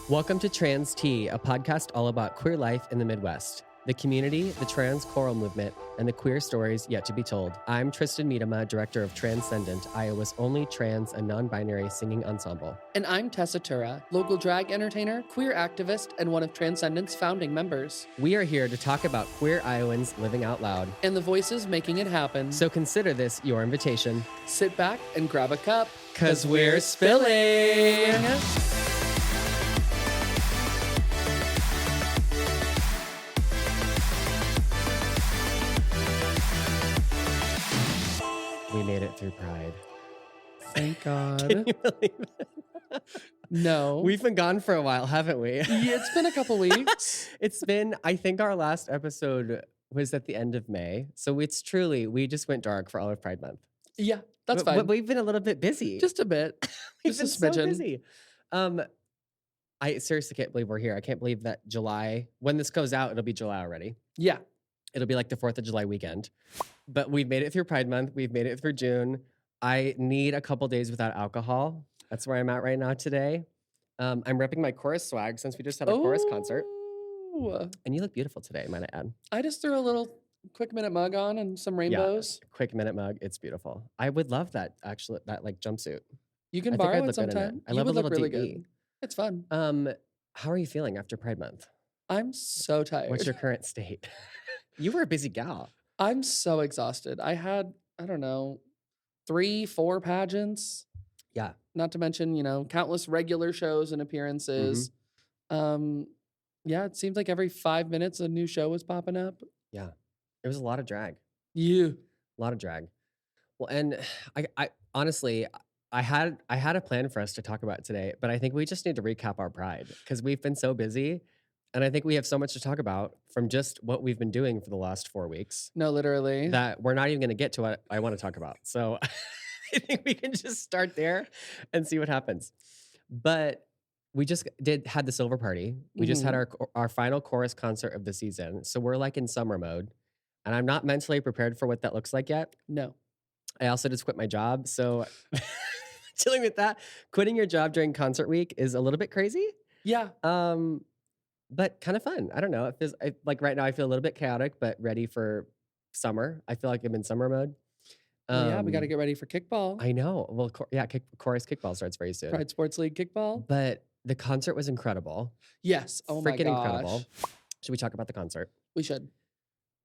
Welcome to Trans Tea, a podcast all about queer life in the Midwest, the community, the trans choral movement, and the queer stories yet to be told. I'm Tristan Miedema, director of TRANScendent, Iowa's only trans and non-binary singing ensemble. And I'm Tessa Tura, local drag entertainer, queer activist, and one of TRANScendent's founding members. We are here to talk about queer Iowans living out loud. And the voices making it happen. So consider this your invitation. Sit back and grab a cup. 'Cause we're spilling! We made it through Pride. Thank God. Can you believe it? No. We've been gone for a while, haven't we? Yeah, it's been a couple weeks. It's been, I think our last episode was at the end of May. So it's truly, we just went dark for all of Pride Month. Yeah, that's But fine. we've been a little bit busy. Just a bit. We've Just been a so smidgen. busy. I seriously can't believe we're here. I can't believe that July, when this goes out, it'll be July already. Yeah. It'll be like the 4th of July weekend. But we've made it through Pride Month. We've made it through June. I need a couple days without alcohol. That's where I'm at right now today. I'm repping my chorus swag since we just had a chorus concert. Ooh. And you look beautiful today, might I add. I just threw a little quick minute mug on and some rainbows. Quick minute mug. It's beautiful. I would love that, actually, that like jumpsuit. You can I think I'd borrow it look good in it. sometime. I You love a would look little really DE. good. It's fun. How are you feeling after Pride Month? I'm so tired. What's your current state? You were a busy gal. I'm so exhausted. I had, I don't know, 3-4 pageants. Yeah. Not to mention, countless regular shows and appearances. Yeah, it seemed like every 5 minutes a new show was popping up. Yeah. It was a lot of drag. You. A lot of drag. Well, and I honestly, I had a plan for us to talk about today, but I think we just need to recap our Pride because we've been so busy. And I think we have so much to talk about from just what we've been doing for the last 4 weeks No, literally. that we're not even going to get to what I want to talk about. So I think we can just start there and see what happens. But we just had the silver party. We just had our final chorus concert of the season. So we're like in summer mode. And I'm not mentally prepared for what that looks like yet. No. I also just quit my job. So dealing with that, quitting your job during concert week is a little bit crazy. Yeah. But kind of fun. I don't know. It feels like right now I feel a little bit chaotic, but ready for summer. I feel like I'm in summer mode. Well, yeah, we got to get ready for kickball. I know. Well, chorus kickball starts very soon. Pride Sports League kickball. But the concert was incredible. Yes. Oh my gosh. Freaking incredible. Should we talk about the concert? We should.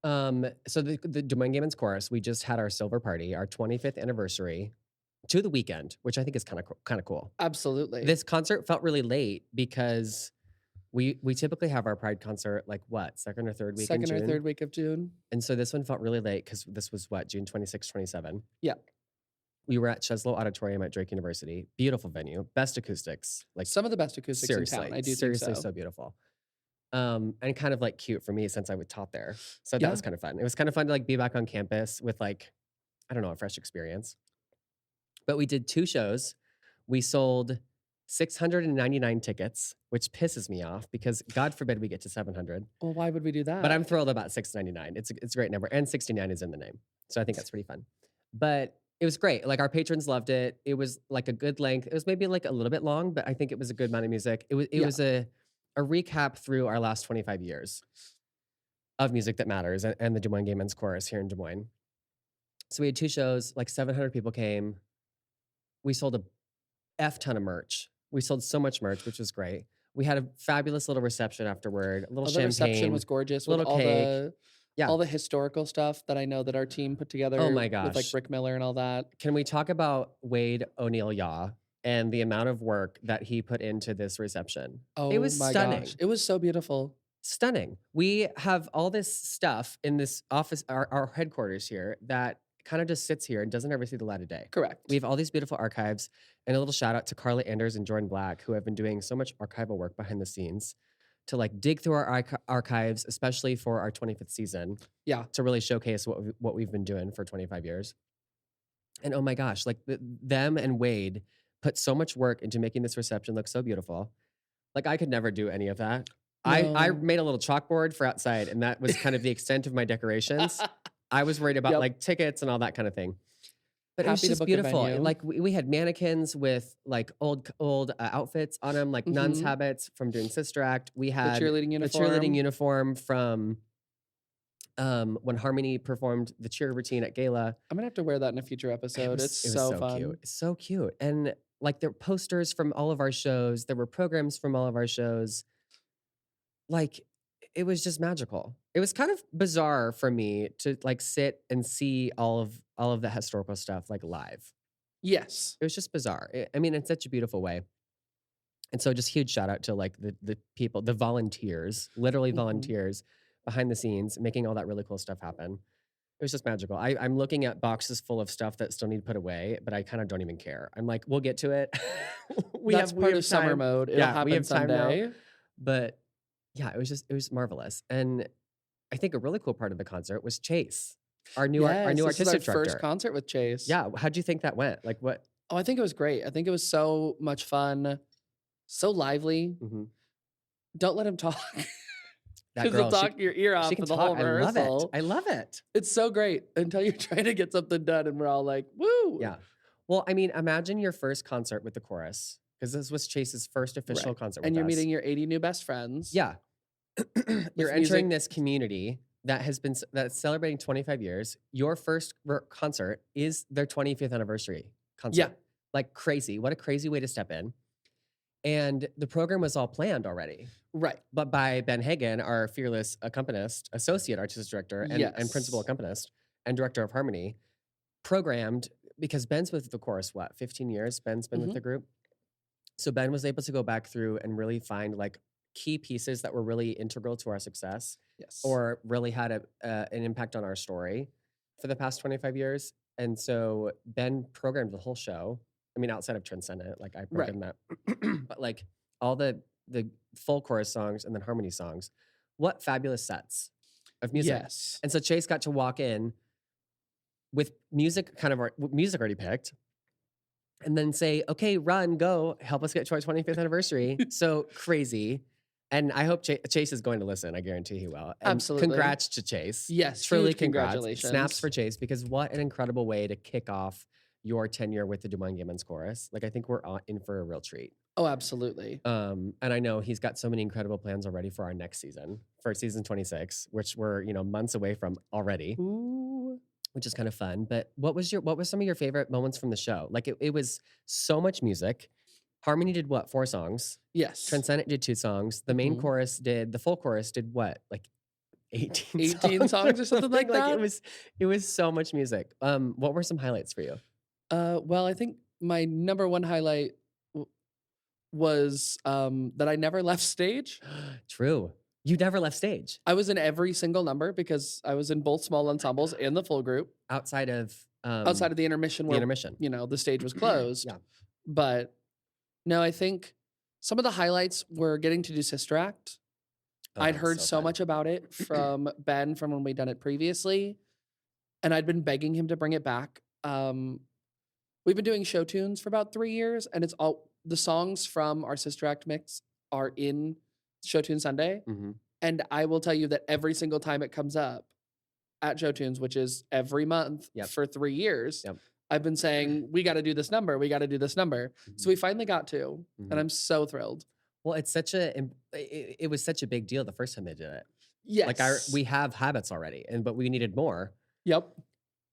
So the Des Moines Gay Men's Chorus, we just had our silver party, our 25th anniversary to the weekend, which I think is kind of cool. Absolutely. This concert felt really late because we typically have our Pride concert like what, second or third week in June? Second or third week of June. And so this one felt really late because this was what, June 26, 27? Yeah. We were at Cheslow Auditorium at Drake University. Beautiful venue, best acoustics. Like Some of the best acoustics seriously, in town. I do seriously think so beautiful. And kind of like cute for me since I was taught there. So that Yeah. was kind of fun. It was kind of fun to like be back on campus with like, I don't know, a fresh experience. But we did 2 shows. We sold 699 tickets, which pisses me off because God forbid we get to 700. Well, why would we do that? But I'm thrilled about 699. It's a great number. And 69 is in the name. So I think that's pretty fun. But it was great. Like our patrons loved it. It was like a good length. It was maybe like a little bit long, but I think it was a good amount of music. It was a recap through our last 25 years of music that matters and the Des Moines Gay Men's Chorus here in Des Moines. So we had 2 shows, like 700 people came. We sold a F ton of merch. We sold so much merch, which was great. We had a fabulous little reception afterward, a little champagne. The reception was gorgeous. With little all cake. all the historical stuff that I know that our team put together. Oh my With like gosh. Rick Miller and all that. Can we talk about Wade O'Neill Yaw and the amount of work that he put into this reception? Oh It was my stunning. gosh. It was so beautiful. Stunning. We have all this stuff in this office, our headquarters here, that kind of just sits here and doesn't ever see the light of day. Correct. We have all these beautiful archives, and a little shout out to Carla Anders and Jordan Black, who have been doing so much archival work behind the scenes to like dig through our archives, especially for our 25th season. Yeah. To really showcase what we've been doing for 25 years. And oh my gosh, like them and Wade put so much work into making this reception look so beautiful. Like I could never do any of that. I No. made a little chalkboard for outside, and that was kind of the extent of my decorations. I was worried about Yep. like tickets and all that kind of thing. But it was Happy to just book a beautiful. venue. Like we had mannequins with like old outfits on them, like nuns' Mhm. habits from doing Sister Act. We The had cheerleading the cheerleading uniform. uniform from when Harmony performed the cheer routine at Gala. I'm gonna have to wear that in a future episode. It's It was so so cute. fun. It's so cute. And like there were posters from all of our shows. There were programs from all of our shows. Like it was just magical. It was kind of bizarre for me to like sit and see all of the historical stuff like live. Yes. It was just bizarre. I mean, in such a beautiful way. And so just huge shout out to like the people, the volunteers, literally Mhm. volunteers behind the scenes, making all that really cool stuff happen. It was just magical. I'm looking at boxes full of stuff that still need put away, but I kind of don't even care. I'm like, we'll get to it. That's we part have of summer time. mode. It'll Yeah, we happen have time now. someday. But yeah, it was marvelous. And I think a really cool part of the concert was Chase, our new Yes, this is our artistic director. first concert with Chase. Yeah, how'd you think that went? Like what? Oh, I think it was great. I think it was so much fun, so lively. Mhm. Don't let him talk That because girl, he'll talk your ear off she for can the talk. whole I love rehearsal. it. I love it. It's so great until you're trying to get something done, and we're all like, "Woo!" Yeah. Well, I mean, imagine your first concert with the chorus, because this was Chase's first official Right. concert And with you're us. meeting your 80 new best friends. Yeah. You're With entering music. this community that has been that's celebrating 25 years. Your first concert is their 25th anniversary concert. Yeah. Like crazy. What a crazy way to step in. And the program was all planned already. Right. But by Ben Hagen, our fearless accompanist, associate artistic director, and principal Yes. accompanist, and director of harmony, programmed because Ben's with the chorus, what, 15 years? Ben's been with Mhm. the group. So Ben was able to go back through and really find like key pieces that were really integral to our success Yes. or really had an impact on our story for the past 25 years. And so Ben programmed the whole show. I mean, outside of Transcendent, like I programmed that, but like all the full chorus songs and then harmony songs. What fabulous sets of music. Yes. And so Chase got to walk in with music music already picked and then say, okay, run, go, help us get to our 25th anniversary. So crazy. And I hope Chase is going to listen. I guarantee he will. And Absolutely. congrats to Chase. Yes. Truly Huge congrats. congratulations. Snaps for Chase, because what an incredible way to kick off your tenure with the Des Moines Gimmon's chorus. Like, I think we're in for a real treat. Oh, absolutely. And I know he's got so many incredible plans already for our next season, for season 26, which we're, months away from already. Ooh. Which is kind of fun. But what was some of your favorite moments from the show? Like it was so much music. Harmony did what? 4 songs. Yes. Transcendent did 2 songs. The main chorus the full chorus did what? Like 18 songs or something like that? It was so much music. What were some highlights for you? Well, I think my number one highlight was that I never left stage. True. You never left stage. I was in every single number because I was in both small ensembles and the full group. Outside of the intermission where, the stage was closed. Yeah. But no, I think some of the highlights were getting to do Sister Act. Oh, I'd that's heard so fun. much about it from Ben from when we'd done it previously. And I'd been begging him to bring it back. We've been doing show tunes for about 3 years, and it's all the songs from our Sister Act mix are in Show Tune Sunday. Mm-hmm. And I will tell you that every single time it comes up at Show Tunes, which is every month for 3 years, I've been saying, we got to do this number. We got to do this number. Mm-hmm. So we finally got to, and I'm so thrilled. Well, it was such a big deal the first time they did it. Yes. Like we have habits already, but we needed more. Yep.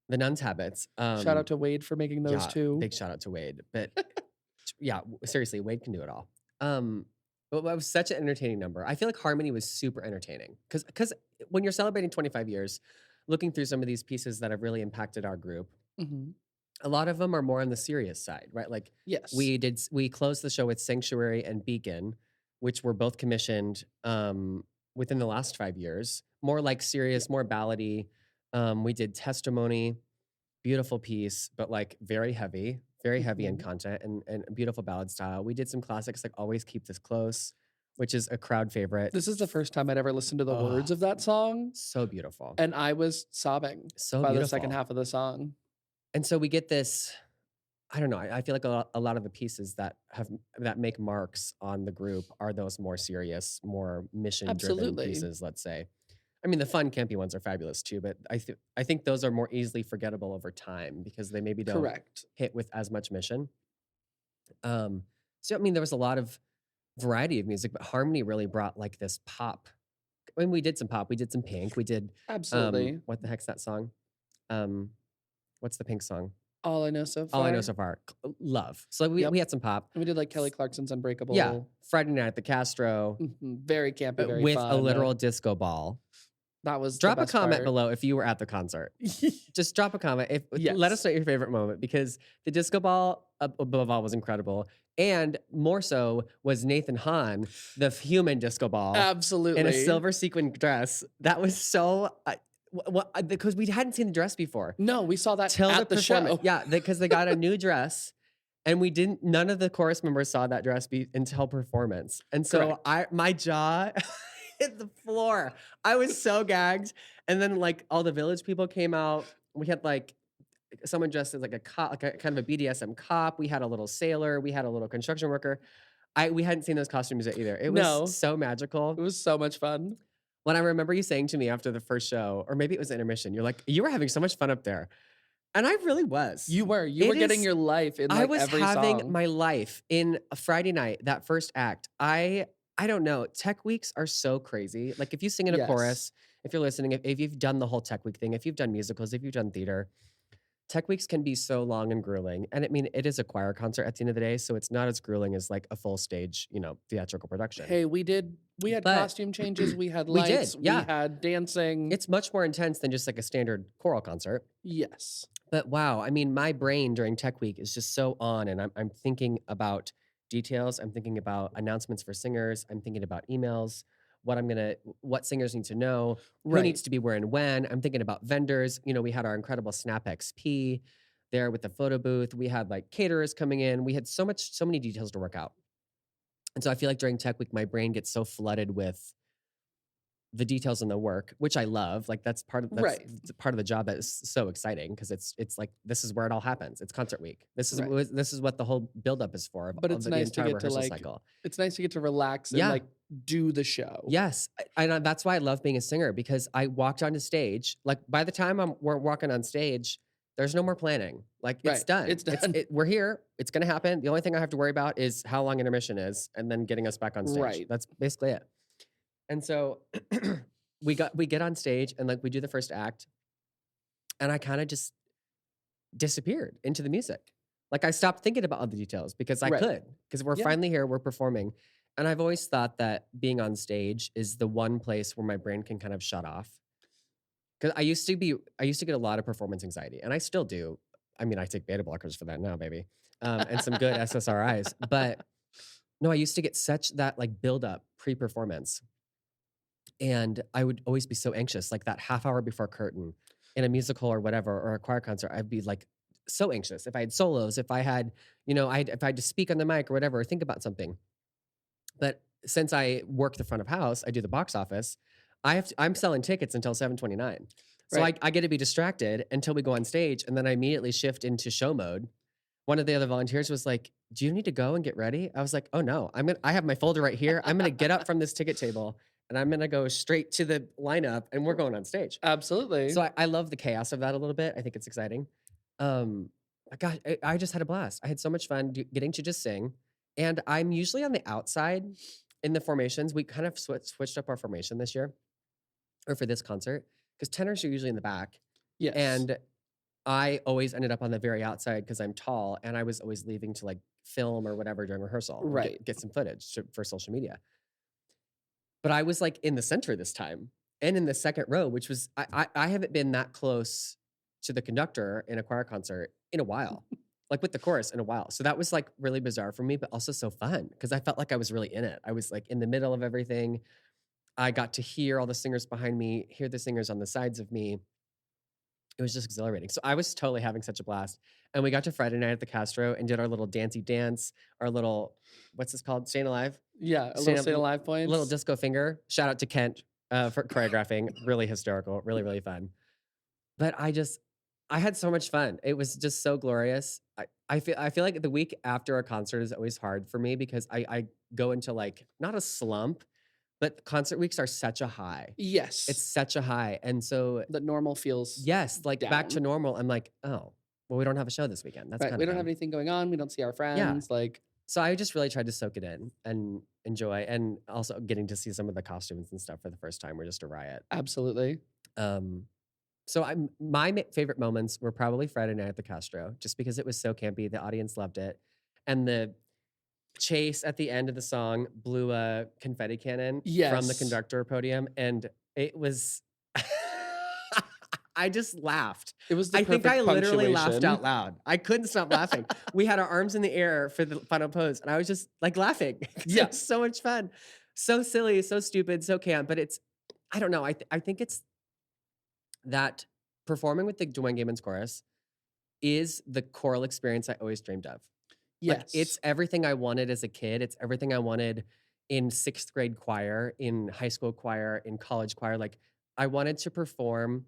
The nuns' habits. Shout out to Wade for making those two. Big shout out to Wade. But yeah, seriously, Wade can do it all. But it was such an entertaining number. I feel like harmony was super entertaining because when you're celebrating 25 years, looking through some of these pieces that have really impacted our group, a lot of them are more on the serious side, right? Like yes, we closed the show with Sanctuary and Beacon, which were both commissioned within the last 5 years. More like serious, more ballady. We did Testimony, beautiful piece, but like very heavy in content and beautiful ballad style. We did some classics like Always Keep This Close, which is a crowd favorite. This is the first time I'd ever listened to the words of that song. So beautiful. And I was sobbing by the second half of the song. And so we get this, I don't know, I feel like a lot of the pieces that make marks on the group are those more serious, more mission-driven pieces, let's say. I mean, the fun campy ones are fabulous too, but I think those are more easily forgettable over time because they maybe don't Correct. hit with as much mission. So I mean, there was a lot of variety of music, but Harmony really brought like this pop. I mean, we did some pop, we did some Pink, we did Absolutely. what the heck's that song? Um, what's the Pink song? All I know so All I Know far. So Far, Love. So we Yep. we had some pop. And we did like Kelly Clarkson's Yeah, Unbreakable. Friday Night at the Castro Very campy, very with fun. a literal disco ball. That was Drop the a best comment part. below if you were at the concert. Just drop a comment. Let us Yes. know your favorite moment because the disco ball above all was incredible. And more so was Nathan Hahn, the human disco ball, Absolutely. in a silver sequin dress. That was so because we hadn't seen the dress before. No, we saw that Till at the performance. show. Yeah, because they got a new dress. And we didn't. None of the chorus members saw that dress until performance. And so my jaw hit the floor. I was so gagged. And then like all the village people came out. We had like someone dressed as like a cop, like a kind of a BDSM cop. We had a little sailor. We had a little construction worker. We hadn't seen those costumes yet either. It was No. so magical. It was so much fun. When I remember you saying to me after the first show, or maybe it was intermission, you're like, you were having so much fun up there. And I really was. You were. You were getting your life in like I was every having song. my life in a Friday night, that first act. I don't know. Tech weeks are so crazy. Like if you sing in a chorus, if you're listening, if you've done the whole Tech week thing, if you've done musicals, if you've done theater, Tech weeks can be so long and grueling. And I mean, it is a choir concert at the end of the day, so it's not as grueling as like a full stage, theatrical production. Hey, we had costume changes, we had We lights, did, yeah. we had dancing. It's much more intense than just like a standard choral concert. Yes. But wow, I mean, my brain during Tech Week is just so on, and I'm thinking about details. I'm thinking about announcements for singers. I'm thinking about emails. What singers need to know, who needs to be where and when. I'm thinking about vendors. We had our incredible Snap XP there with the photo booth. We had like caterers coming in. We had so many details to work out. And so I feel like during Tech Week, my brain gets so flooded with the details in the work, which I love. Like that's part of the job that is so exciting because it's like this is where it all happens. It's concert week. This is what the whole buildup is for. But it's nice to get to like cycle. It's nice to get to relax and like do the show. Yes, and that's why I love being a singer because I walked onto stage. Like by the time we're walking on stage, there's no more planning. Like it's done. It's done. We're here. It's gonna happen. The only thing I have to worry about is how long intermission is, and then getting us back on stage. Right. That's basically it. And so we get on stage and like we do the first act, and I kind of just disappeared into the music. Like I stopped thinking about all the details because I could, because we're finally here, we're performing. And I've always thought that being on stage is the one place where my brain can kind of shut off. Because I used to get a lot of performance anxiety, and I still do. I mean, I take beta blockers for that now, baby, and some good SSRIs. But no, I used to get such that like build up pre-performance. And I would always be so anxious, like that half hour before curtain in a musical or whatever, or a choir concert, I'd be like so anxious. If I had solos, if I had, if I had to speak on the mic or whatever, or think about something. But since I work the front of house, I do the box office, I'm selling tickets until 7:29. So I get to be distracted until we go on stage, and then I immediately shift into show mode. One of the other volunteers was like, "Do you need to go and get ready?" I was like, "Oh no, I have my folder right here. I'm gonna get up from this ticket table and I'm gonna go straight to the lineup and we're going on stage." Absolutely. So I love the chaos of that a little bit. I think it's exciting. Gosh, I just had a blast. I had so much fun getting to just sing. And I'm usually on the outside in the formations. We kind of switched up our formation this year, or for this concert, because tenors are usually in the back. Yes. And I always ended up on the very outside because I'm tall, and I was always leaving to like film or whatever during rehearsal, get some footage for social media. But I was like in the center this time, and in the second row, which was I haven't been that close to the conductor in a choir concert in a while, like with the chorus in a while. So that was like really bizarre for me, but also so fun because I felt like I was really in it. I was like in the middle of everything. I got to hear all the singers behind me, hear the singers on the sides of me. It was just exhilarating. So I was totally having such a blast. And we got to Friday Night at the Castro and did our little dancey dance, our little, what's this called? Staying Alive? Yeah, a little Stay Alive points. Little disco finger. Shout out to Kent for choreographing. Really hysterical. Really, really fun. But I had so much fun. It was just so glorious. I feel like the week after a concert is always hard for me because I go into like, not a slump, but concert weeks are such a high. Yes. It's such a high. And so, that normal feels yes, like back to down. normal. I'm like, oh, well, we don't have a show this weekend. That's Right. kind We of don't have dumb. anything going on. We don't see our Yeah. friends. Like, So I just really tried to soak it in and enjoy, and also getting to see some of the costumes and stuff for the first time were just a riot. absolutely. So my favorite moments were probably Friday night at the Castro, just because it was so campy. The audience loved it, and the Chase at the end of the song blew a confetti cannon from the Yes. conductor podium, and it was. I just laughed. It was the I think perfect I literally laughed punctuation. out loud. I couldn't stop laughing. We had our arms in the air for the final pose, and I was just like laughing. Yeah. It was so much fun. So silly, so stupid, so camp. But it's, I don't know. I think it's that performing with the Dwayne Gayman's chorus is the choral experience I always dreamed of. Yes. Like, it's everything I wanted as a kid. It's everything I wanted in 6th grade choir, in high school choir, in college choir. Like, I wanted to perform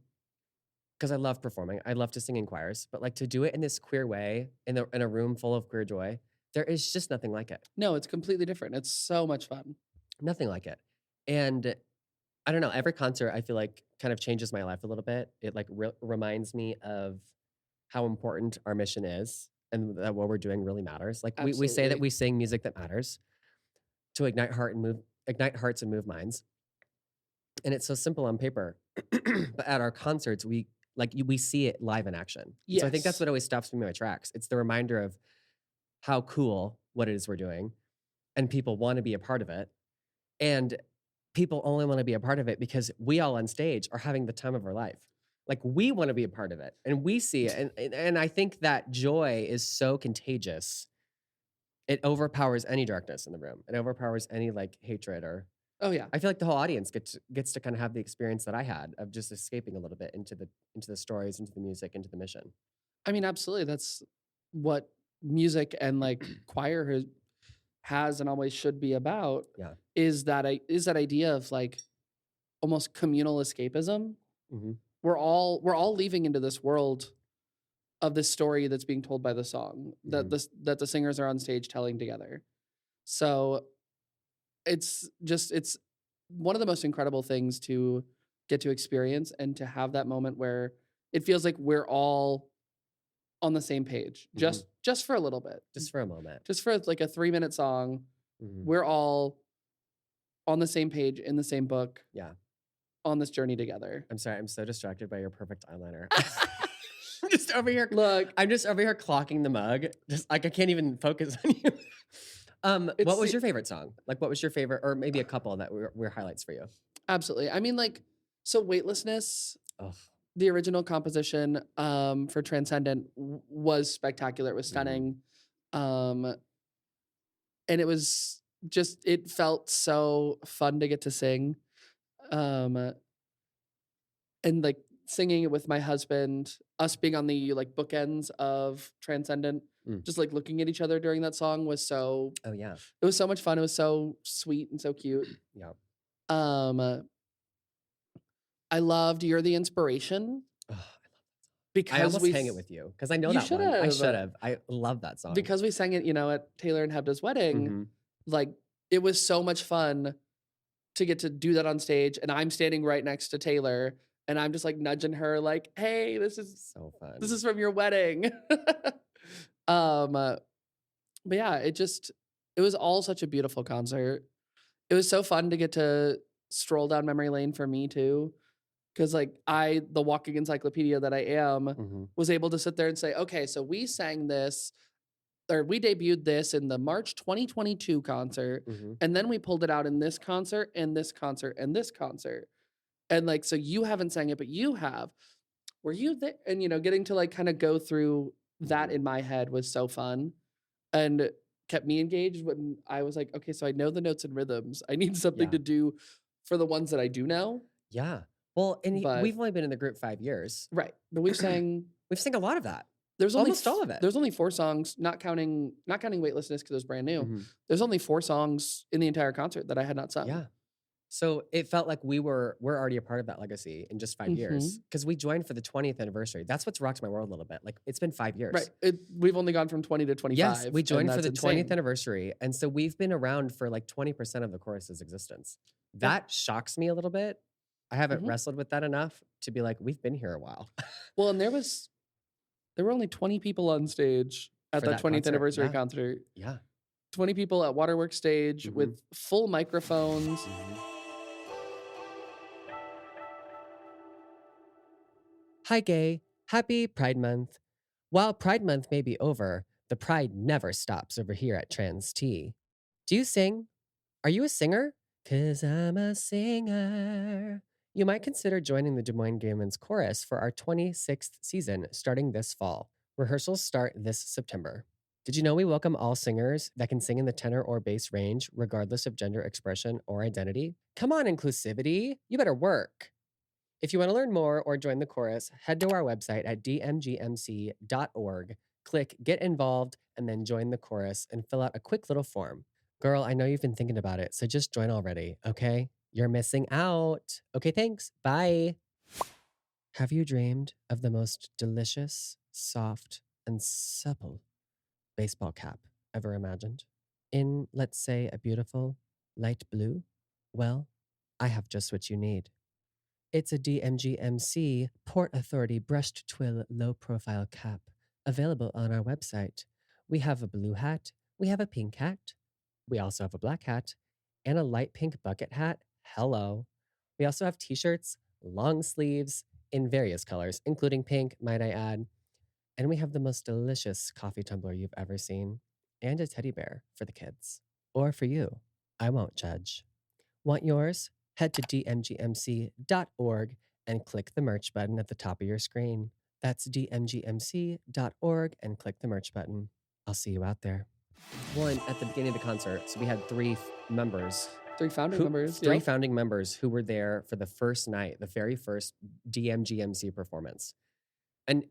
because I love performing. I love to sing in choirs, but like to do it in this queer way in a room full of queer joy, there is just nothing like it. No, it's completely different. It's so much fun. Nothing like it. And I don't know, every concert I feel like kind of changes my life a little bit. It like reminds me of how important our mission is and that what we're doing really matters. Like we say that Absolutely. we sing music that matters to ignite hearts and move minds. And it's so simple on paper. But at our concerts, we see it live in action. So I think that's Yes. what always stops me in my tracks. It's the reminder of how cool what it is we're doing, and people want to be a part of it. And people only want to be a part of it because we all on stage are having the time of our life. Like, we want to be a part of it, and we see it. And I think that joy is so contagious. It overpowers any darkness in the room. It overpowers any like hatred or. Oh yeah. I feel like the whole audience gets to kind of have the experience that I had of just escaping a little bit into the stories, into the music, into the mission. I mean, absolutely. That's what music and like choir has and always should be about. Yeah. Is that idea of like almost communal escapism? Mm-hmm. We're all leaving into this world of this story that's being told by the song that the singers are on stage telling together. So it's one of the most incredible things to get to experience and to have that moment where it feels like we're all on the same page, just for a little bit, Just for a moment. just for like a 3-minute song. We're all on the same page in the same book. Yeah. On this journey together. I'm sorry. I'm so distracted by your perfect eyeliner. I'm just over here. Look, I'm just over here clocking the mug. Just like I can't even focus on you. What was your favorite song? Like, what was your favorite, or maybe a couple that were highlights for you? Absolutely. I mean, like, so Weightlessness, Oh, the original composition for Transcendent was spectacular. It was stunning. And it was just, it felt so fun to get to sing. And like singing it with my husband, us being on the like bookends of Transcendent, just like looking at each other during that song was so. Oh yeah. It was so much fun. It was so sweet and so cute. Yeah. I loved "You're the Inspiration" Oh, because I almost hang it with you because I know You that one. I should've. should have. I love that song. because we sang it, at Taylor and Hebda's wedding. Like, it was so much fun to get to do that on stage, and I'm standing right next to Taylor, and I'm just like nudging her, like, "Hey, this is so fun. this is from your wedding." But yeah, it was all such a beautiful concert. It was so fun to get to stroll down memory lane for me too. Because like the walking encyclopedia that I am, was able to sit there and say, okay, so we sang this, or we debuted this in the March 2022 concert, and then we pulled it out in this concert, and this concert, and this concert. And like, so you haven't sang it, but you have. Were you there? And getting to like kind of go through that in my head was so fun and kept me engaged when I was like, okay, so I know the notes and rhythms. I need something to do for the ones that I do know. Yeah. Well, and But- we've only been in the group 5 years. Right. But we've sang a lot of that. there's only Almost all of it. There's only 4 songs, not counting Weightlessness because it was brand new. Mhm. There's only 4 songs in the entire concert that I had not sung. Yeah. So it felt like we're already a part of that legacy in just 5 years Mhm. because we joined for the 20th anniversary. That's what's rocked my world a little bit. Like it's been 5 years. Right. We've only gone from 20 to Yes, 25, we and joined for that's the 20th insane. anniversary. And so we've been around for like 20% of the chorus's existence. Yeah. That shocks me a little bit. I haven't Mhm. wrestled with that enough to be like, we've been here a while. Well, and there were only 20 people on stage at For that that 20th concert. anniversary Yeah. concert. Yeah. 20 people at Waterworks stage Mhm. with full microphones. Mhm. Hi, gay. Happy Pride Month. While Pride Month may be over, the pride never stops over here at Trans T. Do you sing? Are you a singer? 'Cause I'm a singer. You might consider joining the Des Moines Gay Men's Chorus for our 26th season starting this fall. Rehearsals start this September. Did you know we welcome all singers that can sing in the tenor or bass range, regardless of gender expression or identity? Come on, inclusivity. You better work. If you want to learn more or join the chorus, head to our website at dmgmc.org, click Get Involved, and then join the chorus and fill out a quick little form. Girl, I know you've been thinking about it, so just join already, okay? You're missing out. Okay, thanks. Bye. Have you dreamed of the most delicious, soft, and supple baseball cap ever imagined? In, let's say, a beautiful light blue? Well, I have just what you need. It's a DMGMC Port Authority brushed twill low profile cap available on our website. We have a blue hat, we have a pink hat, we also have a black hat, and a light pink bucket hat. Hello. We also have t shirts, long sleeves in various colors, including pink, might I add. And we have the most delicious coffee tumbler you've ever seen, and a teddy bear for the kids. Or for you. I won't judge. Want yours? Head to dmgmc.org and click the merch button at the top of your screen. That's dmgmc.org and click the merch button. I'll see you out there. One, at the beginning of the concert, so we had three members. 3 founding members. Three Yep. founding members who were there for the first night, the very first DMGMC performance. And,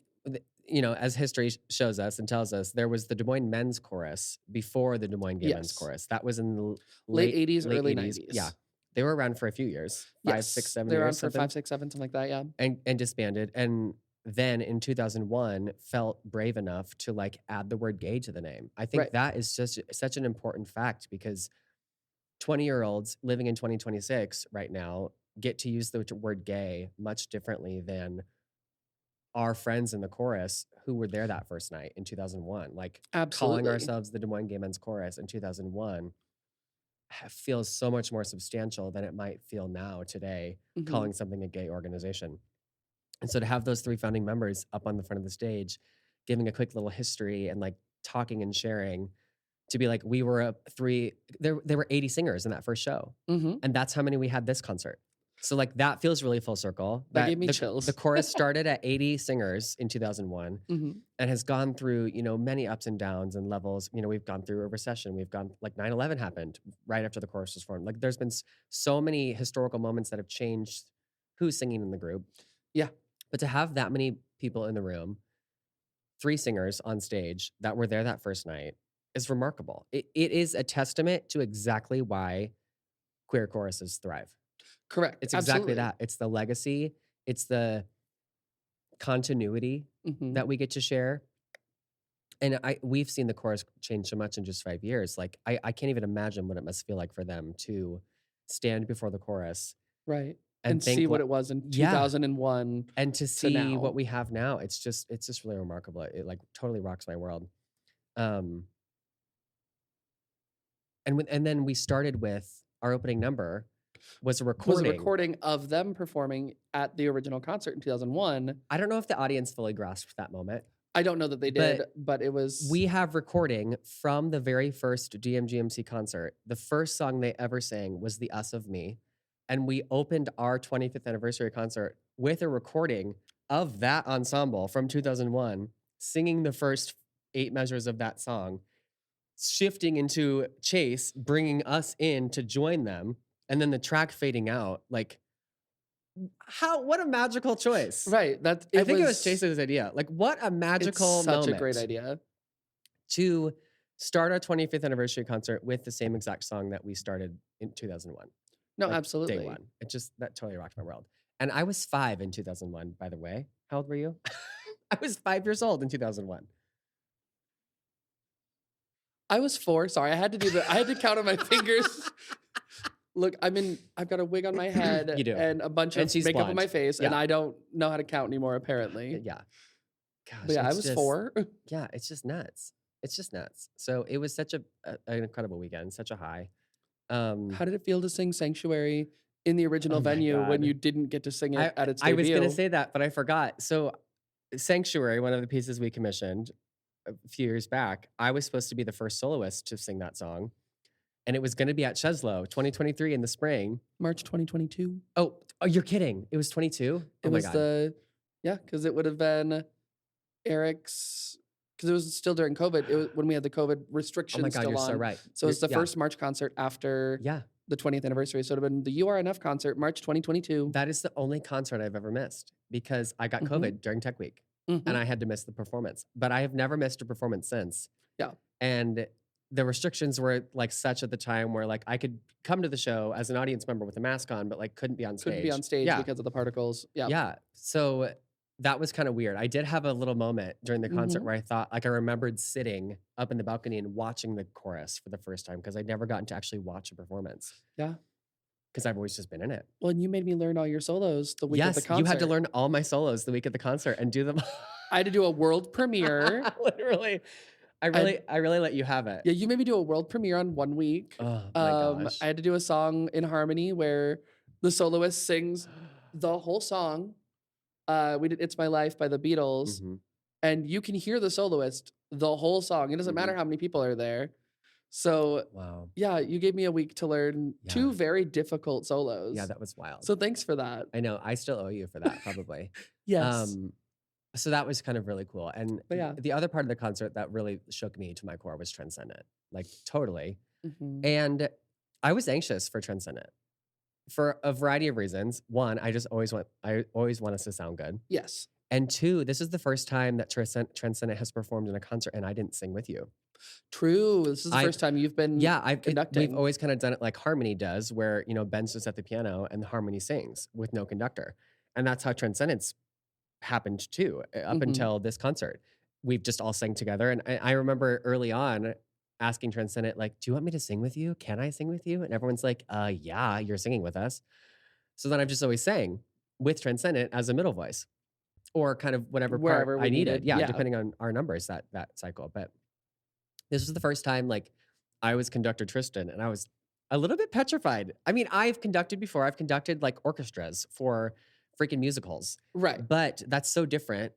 as history shows us and tells us, there was the Des Moines Men's Chorus before the Des Moines Gay Men's Yes. Chorus. That was in the Late 80s, late early 80s. 90s. Yeah. They were around for a few years, 5, Yes. 6, 7 They were years. around for something. 5, 6, 7, something like that. Yeah. And disbanded. And then in 2001, felt brave enough to add the word gay to the name. I think Right. that is just such an important fact because 20-year-olds living in 2026 right now get to use the word gay much differently than our friends in the chorus who were there that first night in 2001. Calling Absolutely. ourselves the Des Moines Gay Men's Chorus in 2001 feels so much more substantial than it might feel now today, Mhm. calling something a gay organization. And so to have those three founding members up on the front of the stage, giving a quick little history and talking and sharing, to be like, we were there were 80 singers in that first show. Mhm. And that's how many we had this concert. So that feels really full circle. That gave me the, chills. The chorus started at 80 singers in 2001 Mhm. and has gone through, many ups and downs and levels. We've gone through a recession. We've gone 9/11 happened right after the chorus was formed. There's been so many historical moments that have changed who's singing in the group. Yeah. But to have that many people in the room, 3 singers on stage that were there that first night is remarkable. It is a testament to exactly why queer choruses thrive. Correct. It's exactly Absolutely. that. It's the legacy. It's the continuity Mhm. that we get to share. And we've seen the chorus change so much in just 5 years. I can't even imagine what it must feel like for them to stand before the chorus Right. and And think see what it was in 2001 and to see now. what we have now. It's just really remarkable. It totally rocks my world. And then we started with our opening number was a recording. Of them performing at the original concert in 2001. I don't know if the audience fully grasped that moment. I don't know that they did, but it was. We have recording from the very first DMGMC concert. The first song they ever sang was The Us of Me. And we opened our 25th anniversary concert with a recording of that ensemble from 2001, singing the first 8 measures of that song, shifting into Chase, bringing us in to join them, and then the track fading out. What a magical choice. Right. I think it was Chase's idea. What a magical It's such moment. a great idea. To start our 25th anniversary concert with the same exact song that we started in 2001. No, like day absolutely. one. It just, that totally rocked my world. And I was 5 in 2001, by the way. How old were you? I was 5 years old in 2001. I was 4. Sorry, I had to count on my fingers. Look, I've got a wig on my You head do. and a bunch And of she's makeup on blonde. my face, and Yeah. I don't know how to count anymore, apparently. Yeah. Gosh, But yeah, I it's was just, 4. yeah, it's just nuts. It's just nuts. So it was such an incredible weekend, such a high. How did it feel to sing Sanctuary in the original Oh my venue when God. you didn't get to sing it at its I was gonna debut? say that, but I forgot. So Sanctuary, one of the pieces we commissioned a few years back, I was supposed to be the first soloist to sing that song. And it was gonna be at Cheslow 2023 in the spring. March 2022. Oh, you're kidding. It was 22? It Oh my was God. because it would have been Eric's, because it was still during COVID. It was when we had the COVID Oh my restrictions God, still you're so on. right. So it was the Yeah. first March concert after Yeah. the 20th anniversary. So it would have been the You Are Enough concert, March 2022. That is the only concert I've ever missed because I got Mhm. COVID during Tech Week and Mhm. I had to miss the performance. But I have never missed a performance since. Yeah. And the restrictions were like such at the time where like I could come to the show as an audience member with a mask on, but like couldn't be on stage. Couldn't be on stage Yeah. because of the particles. Yeah. Yeah. So that was kind of weird. I did have a little moment during the concert Mhm. where I thought, like, I remembered sitting up in the balcony and watching the chorus for the first time because I'd never gotten to actually watch a performance Yeah. because I've always just been in it. Well, and you made me learn all your solos the week of the Yes, concert. you had to learn all my solos the week of the concert and do them. I had to do a world premiere. Literally, I really let you have it. Yeah, you made me do a world premiere on 1 week. Oh my gosh. I had to do a song in harmony where the soloist sings the whole song. We did "It's My Life" by the Beatles, Mhm. and you can hear the soloist the whole song. It doesn't matter how many people are there. So Wow. yeah, you gave me a week to learn Yeah. 2 very difficult solos. Yeah, that was wild. So thanks for that. I know. I still owe you for that, probably. Yes. So that was kind of really cool. And But yeah. the other part of the concert that really shook me to my core was Transcendent, like totally. Mhm. And I was anxious for Transcendent for a variety of reasons. One, I always want us to sound good. Yes. And two, this is the first time that Transcendent has performed in a concert and I didn't sing with you. True. This is the first time you've been We've conducting. always kind of done it like Harmony does, where Ben's just at the piano and the Harmony sings with no conductor. And that's how Transcendence happened too, up Mhm. until this concert. We've just all sang together. And I remember early on asking Transcendent, like, do you want me to sing with you? Can I sing with you? And everyone's like, yeah, you're singing with us. So then I've just always sang with Transcendent as a middle voice or kind of whatever Wherever part we I needed. needed. Yeah, Yeah. depending on our numbers that cycle. But this was the first time like I was conductor Tristan and I was a little bit petrified. I mean, I've conducted before. I've conducted like orchestras for freaking musicals. Right. But that's so different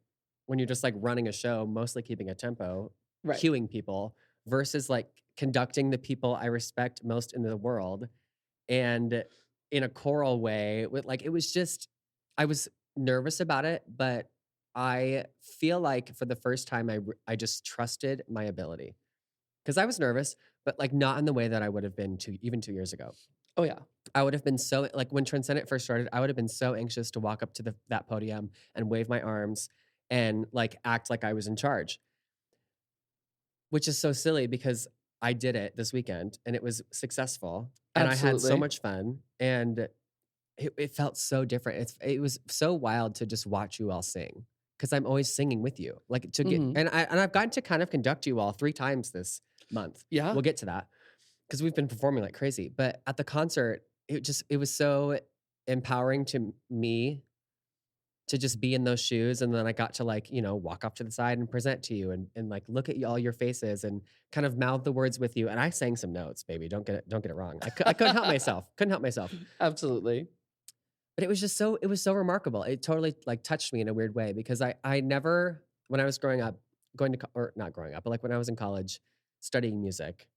when you're just like running a show, mostly keeping a tempo, Right. cueing people versus like conducting the people I respect most in the world and in a choral way with like, it was just, I was nervous about it, but I feel like for the first time, I just trusted my ability because I was nervous, but like not in the way that I would have been even 2 years ago. Oh yeah. I would have been so like when Transcendent first started, I would have been so anxious to walk up to that podium and wave my arms and like act like I was in charge. Which is so silly because I did it this weekend and it was successful and I had so Absolutely. much fun and it felt so different. It was so wild to just watch you all sing because I'm always singing with you. Like to get Mhm. and I've gotten to kind of conduct you all 3 times this month. Yeah. We'll get to that because we've been performing like crazy. But at the concert, it was so empowering to me to just be in those shoes. And then I got to like, walk off to the side and present to you and like look at all your faces and kind of mouth the words with you. And I sang some notes, baby. Don't get it wrong. I couldn't help myself. Couldn't help myself. Absolutely. But it was so remarkable. It totally like touched me in a weird way because I never, when I was growing up, or not growing up, but like when I was in college studying music,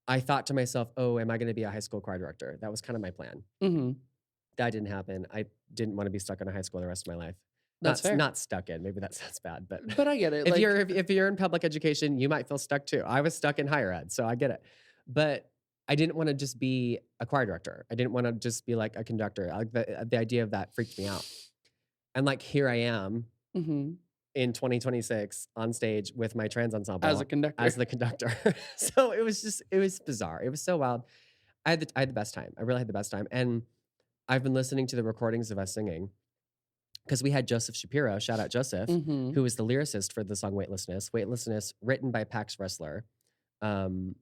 I thought to myself, oh, am I going to be a high school choir director? That was kind of my plan. Mm-hmm. That didn't happen. I didn't want to be stuck in a high school the rest of my life. That's fair. Not stuck in. Maybe that sounds bad, But I get it. if you're in public education, you might feel stuck too. I was stuck in higher ed, so I get it. But I didn't want to just be a choir director. I didn't want to just be like a conductor. Like the idea of that freaked me out. And like here I am Mm-hmm. in 2026 on stage with my trans ensemble As a conductor. as the conductor. So it was bizarre. It was so wild. I had the best time. I really had the best time. And I've been listening to the recordings of us singing because we had Joseph Shapiro, shout out Joseph, Mm-hmm. who was the lyricist for the song Weightlessness. Weightlessness, written by Pax Wrestler, and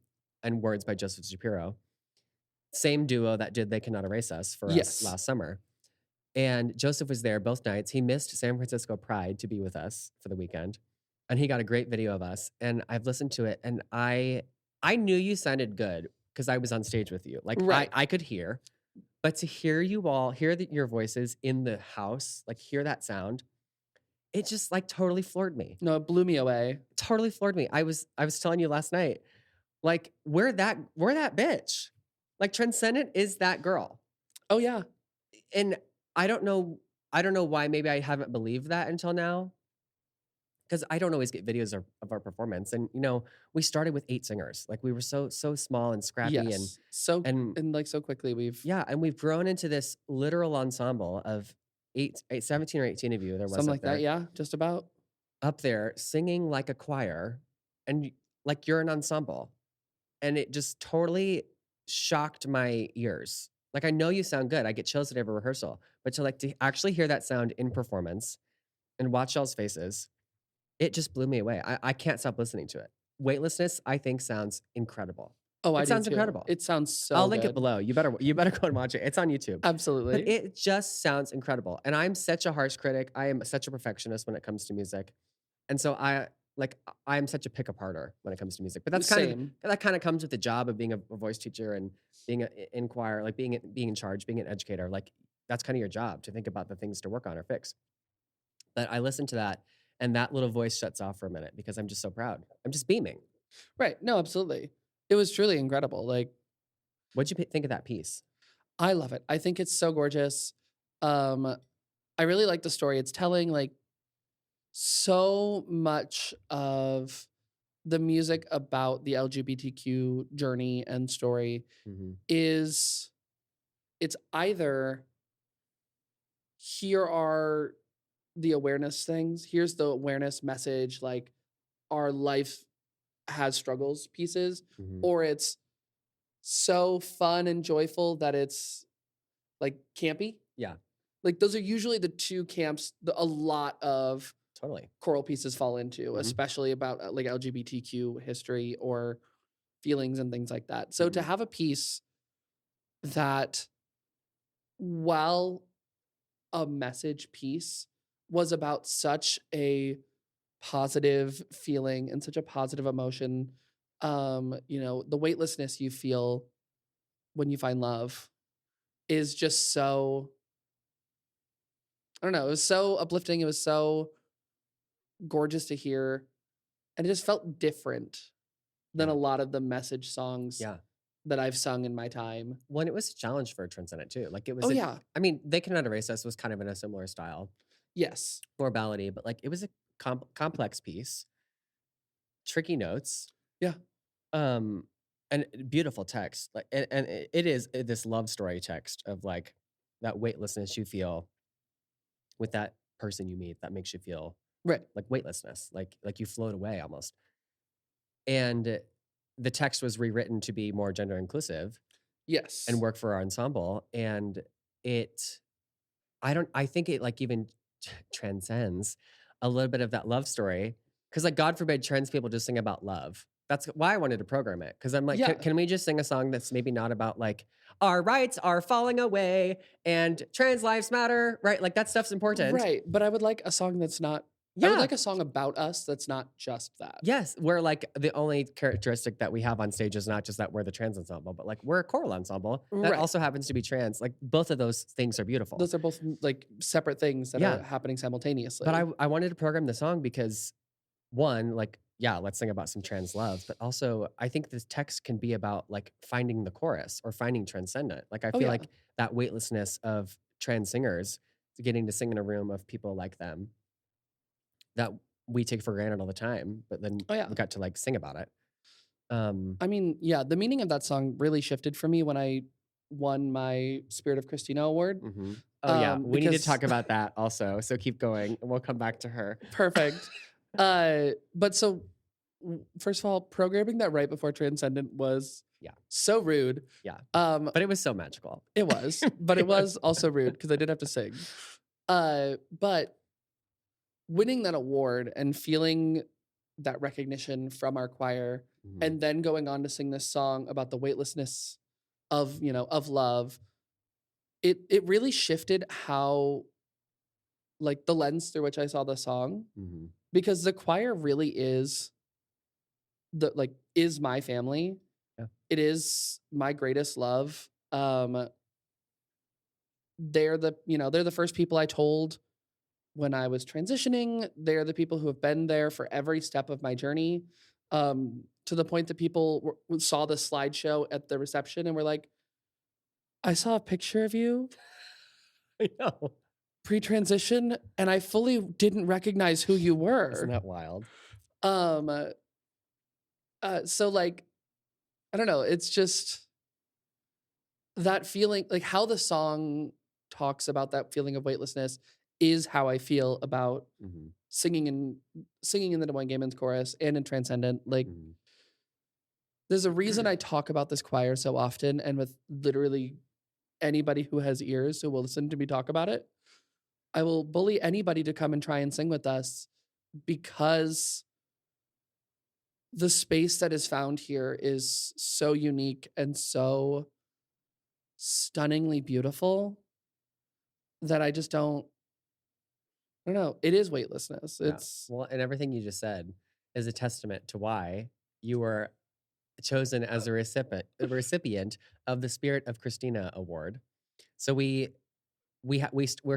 words by Joseph Shapiro. Same duo that did They Cannot Erase Us for us Yes. last summer. And Joseph was there both nights. He missed San Francisco Pride to be with us for the weekend. And he got a great video of us. And I've listened to it, and I knew you sounded good because I was on stage with you. Like Right. I could hear. But to hear you all, your voices in the house, like hear that sound, it just like totally floored me. No, it blew me away. Totally floored me. I was telling you last night, like we're that bitch. Like Transcendent is that girl. Oh yeah. And I don't know why maybe I haven't believed that until now. Because I don't always get videos of our performance. And we started with 8 singers. Like we were so small and scrappy Yes. and like so quickly we've and we've grown into this literal ensemble of 17 or 18 of you. There was something up like there, that. Yeah, just about. up there singing like a choir, and like you're an ensemble, and it just totally shocked my ears. Like I know you sound good. I get chills at every rehearsal, but to actually hear that sound in performance and watch y'all's faces, it just blew me away. I can't stop listening to it. Weightlessness, I think, sounds incredible. Oh, I It do sounds too. incredible. It sounds so I'll link it good. below. You better go and watch it. It's on YouTube. Absolutely. But it just sounds incredible. And I'm such a harsh critic. I am such a perfectionist when it comes to music. And so I'm such a pick-aparter when it comes to music. But that's Same. that kind of comes with the job of being a voice teacher and being in choir, like being in charge, being an educator. Like that's kind of your job, to think about the things to work on or fix. But I listen to that, and that little voice shuts off for a minute because I'm just so proud. I'm just beaming. Right. No, absolutely. It was truly incredible. Like, What'd you think of that piece? I love it. I think it's so gorgeous. I really like the story it's telling. Like, so much of the music about the LGBTQ journey and story is, it's either here are the awareness things, here's the awareness message, like our life has struggles pieces, or it's so fun and joyful that it's like campy. Yeah. Like those are usually the two camps a lot of Totally. choral pieces fall into, especially about like LGBTQ history or feelings and things like that. So to have a piece that, while a message piece, was about such a positive feeling and such a positive emotion, the weightlessness you feel when you find love is just so, I don't know, it was so uplifting. It was so gorgeous to hear. And it just felt different than a lot of the message songs that I've sung in my time. When it was a challenge for Transcendent too. Like it was I mean, They Cannot Erase Us was kind of in a similar style. Yes. More ballady, but like it was a complex piece. Tricky notes. Yeah. And beautiful text. Like and it is this love story text of like that weightlessness you feel with that person you meet that makes you feel right, like weightlessness, like you float away almost. And the text was rewritten to be more gender inclusive. Yes. And work for our ensemble. And I think it like even transcends a little bit of that love story. Cause like, God forbid trans people just sing about love. That's why I wanted to program it. Cause I'm like, can we just sing a song that's maybe not about like our rights are falling away and trans lives matter, right? Like that stuff's important. Right. But I would like a song that's not, I would like a song about us that's not just that. Yes, we're like the only characteristic that we have on stage is not just that we're the trans ensemble, but like we're a choral ensemble that also happens to be trans. Like both of those things are beautiful. Those are both like separate things that are happening simultaneously. But I wanted to program the song because one, like, let's sing about some trans love, but also I think this text can be about like finding the chorus or finding transcendent. Like I feel like that weightlessness of trans singers getting to sing in a room of people like them that we take for granted all the time, but then we got to like sing about it. I mean, the meaning of that song really shifted for me when I won my Spirit of Christina award. We need to talk about that also. So keep going and we'll come back to her. Perfect. But so first of all, programming that right before Transcendent was Yeah. So rude. Yeah. Um, But it was so magical. it was, but it was also rude because I did have to sing. But winning that award and feeling that recognition from our choir, Mhm. and then going on to sing this song about the weightlessness of, of love, it really shifted how, like, the lens through which I saw the song, Mhm. because the choir really is is my family. Yeah. It is my greatest love. They're the first people I told when I was transitioning. They're the people who have been there for every step of my journey, to the point that people saw the slideshow at the reception and were like, I saw a picture of you I know. pre-transition and I fully didn't recognize who you Isn't were. that wild? Um, so like, I don't know. It's just that feeling, like how the song talks about that feeling of weightlessness is how I feel about Mhm. singing in the Des Moines Gay Men's Chorus and in Transcendent. Like, Mhm. there's a reason I talk about this choir so often, and with literally anybody who has ears who will listen to me talk about it. I will bully anybody to come and try and sing with us, because the space that is found here is so unique and so stunningly beautiful that I just I don't know. It is weightlessness. Yeah. It's Well, and everything you just said is a testament to why you were chosen as a recipient of the Spirit of Christina Award. So we're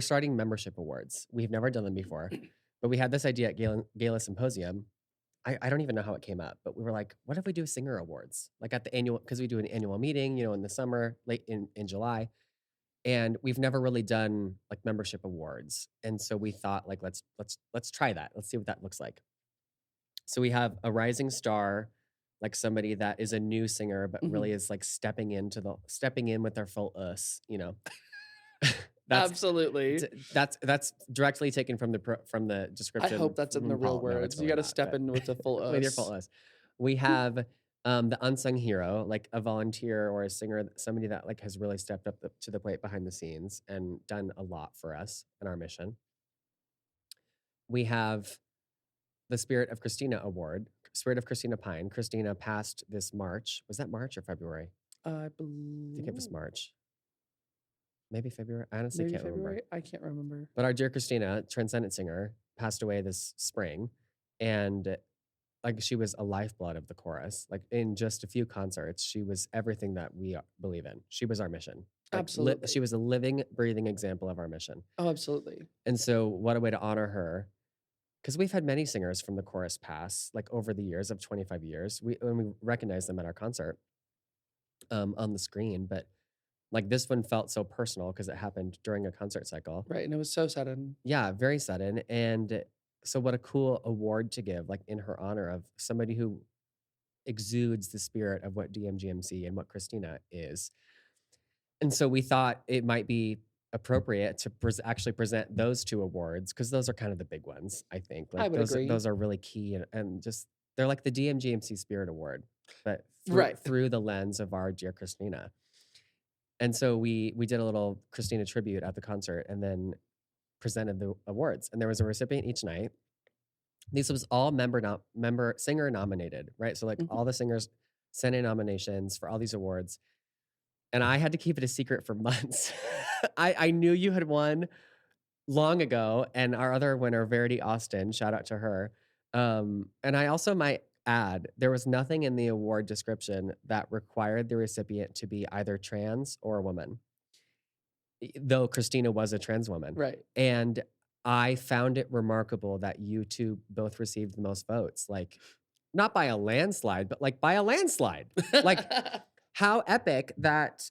starting membership awards. We've never done them before, but we had this idea at Gala Symposium. I don't even know how it came up, but we were like, what if we do singer awards? Like at the annual, because we do an annual meeting, in the summer, late in July. And we've never really done like membership awards. And so we thought like let's try that. Let's see what that looks like. So we have a rising star, like somebody that is a new singer, but really Mhm. is like stepping in with their full us. That's Absolutely. that's directly taken from the I description hope that's in the from real Paul. No, it's words. You really got to not. step But in with the full with your full us. us, we have the unsung hero, like a volunteer or a singer, somebody that like has really stepped up to the plate behind the scenes and done a lot for us and our mission. We have the Spirit of Christina Award, Spirit of Christina Pine. Christina passed this March. Was that March or February? I I think it was believe March. Maybe February. I honestly maybe can't remember. February. I can't remember. But our dear Christina, transcendent singer, passed away this spring, and like she was a lifeblood of the chorus. Like in just a few concerts, she was everything that we believe in. She was our mission. Like Absolutely. she was a living, breathing example of our mission. Oh, absolutely. And so, what a way to honor her! Because we've had many singers from the chorus pass, like over the years of 25 years. And we recognize them at our concert on the screen, but like this one felt so personal because it happened during a concert cycle. Right. And it was so sudden. Yeah, very sudden. And so what a cool award to give, like in her honor of somebody who exudes the spirit of what DMGMC and what Christina is. And so we thought it might be appropriate to actually present those two awards because those are kind of the big ones, I think. I Like would agree. those are really key and just they're like the DMGMC Spirit Award, but Right. through the lens of our dear Christina. And so we did a little Christina tribute at the concert and then presented the awards. And there was a recipient each night. This was all singer nominated, right? So like Mhm. all the singers sent in nominations for all these awards. And I had to keep it a secret for months. I knew you had won long ago, and our other winner, Verity Austin, shout out to her. And I also might add, there was nothing in the award description that required the recipient to be either trans or a woman, though Christina was a trans woman. Right. And I found it remarkable that you two both received the most votes, like not by a landslide, but like by a landslide. Like how epic that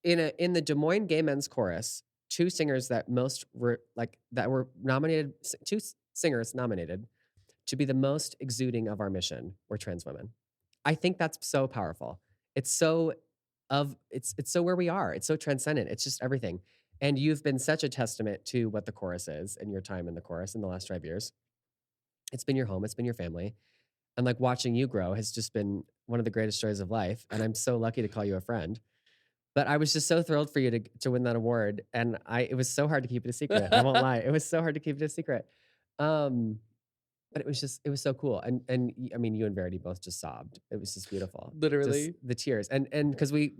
in the Des Moines Gay Men's Chorus, two singers that were nominated, two singers nominated to be the most exuding of our mission were trans women. I think that's so powerful. It's so where we are. It's so transcendent. It's just everything. And you've been such a testament to what the chorus is and your time in the chorus in the last 5 years. It's been your home. It's been your family. And like watching you grow has just been one of the greatest joys of life, and I'm so lucky to call you a friend. But I was just so thrilled for you to win that award, and it was so hard to keep it a secret. I won't lie, it was so hard to keep it a secret. But it was so cool, and I mean, you and Verity both just sobbed. It was just beautiful, just Literally. the tears, and because we